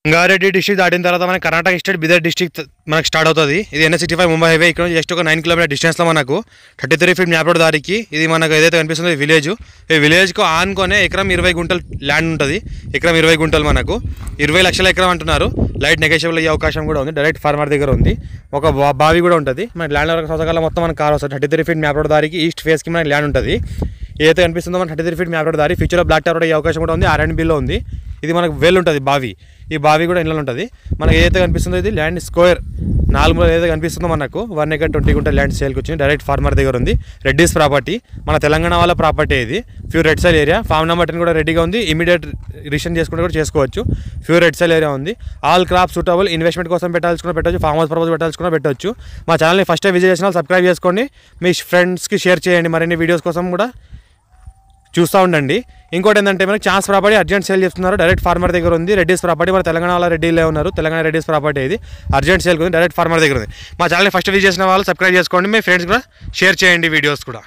Rangareddy district దాటిన తర్వాత మనకి కర్ణాటక స్టేట్ బీదర్ డిస్ట్రిక్ట్ మనకు స్టార్ట్ అవుతుంది. ఇది NH65 ముంబై హైవే. ఇక్కడ నుంచి జస్ట్ ఒక 9 కిలోమీటర్ డిస్టెన్స్లో మనకు 33 ఫీట్ మ్యాప్ రోడ్ దారికి ఇది మనకు ఏదైతే కనిపిస్తుందో విలేజ్. ఈ విలేజ్కు ఆనుకొనే ఎకరం 20 గుంటలు ల్యాండ్ ఉంటుంది. ఎకరం 20 గుంటలు మనకు 20 లక్షల ఎకరం అంటున్నారు. లైట్ నెగోషియబుల్ అయ్యే అవకాశం కూడా ఉంది. డైరెక్ట్ ఫార్మర్ దగ్గర ఉంది. ఒక బావి కూడా ఉంటుంది. మన ల్యాండ్ వరకు సొసగాల మొత్తం మనకు కార్ వస్తుంది. 33 ఫీట్ మ్యాప్ రోడ్ దారికి ఈస్ట్ ఫేస్కి మనకి ల్యాండ్ ఉంటుంది. ఏదైతే కనిపిస్తుందో మన 33 ఫీట్ మ్యాప్ రోడ్ దారి ఫ్యూచర్లో బ్లాక్ టాప్ రోడ్ అయ్యే అవకాశం కూడా ఉంది. R&Bలో ఉంది. ఇది మనకు వెల్ ఉంటుంది బావి. ఈ బావి కూడా ఇంట్లో ఉంటుంది. మనకి ఏదైతే కనిపిస్తుందో ఇది ల్యాండ్ స్క్వేర్ 4 ఏదైతే కనిపిస్తుందో మనకు 1 ఎకర్ 20 గుంట ల్యాండ్ సేల్కి వచ్చింది. డైరెక్ట్ ఫార్మర్ దగ్గర ఉంది. రెడ్డిస్ ప్రాపర్టీ, మన తెలంగాణ వాళ్ళ ప్రాపర్టీ. ఇది pure red soil area. Farm number 10 కూడా రెడీగా ఉంది. ఇమీడియట్ రిజిస్ట్రేషన్ చేసుకుంటే కూడా చేసుకోవచ్చు. ప్యూర్ రెడ్ సైల్ ఏరియా ఉంది. All crop suitable. ఇన్వెస్ట్మెంట్ కోసం పెట్టవచ్చు. ఫామ్ హౌస్ పర్పస్ పెట్టవచ్చు. మా ఛానల్ని ఫస్ట్ విజిట్ చేసిన వాళ్ళు సబ్స్క్రైబ్ చేసుకోండి. మీ ఫ్రెండ్స్కి షేర్ చేయండి. మరిన్ని వీడియోస్ కోసం కూడా చూస్తూ ఉండండి. ఇంకోటి ఏంటంటే మనకి ఛాన్స్ ప్రాపర్టీ అర్జెంట్ సేల్ చేస్తున్నారు. డైరెక్ట్ ఫార్మర్ దగ్గర ఉంది. రెడ్డిస్ ప్రాపర్టీ మన తెలంగాణ వాళ్ళ రెడ్డిలే ఉన్నారు. తెలంగాణ రెడ్డిస్ ప్రాపర్టీ ఇది అర్జెంట్ సేల్ ఉంది. డైరెక్ట్ ఫార్మర్ దగ్గర ఉంది. మా ఛానల్ని ఫస్ట్ విజిట్ చేసిన వాళ్ళు సబ్స్క్రైబ్ చేసుకోండి. మీ ఫ్రెండ్స్ కూడా షేర్ చేయండి వీడియోస్ కూడా.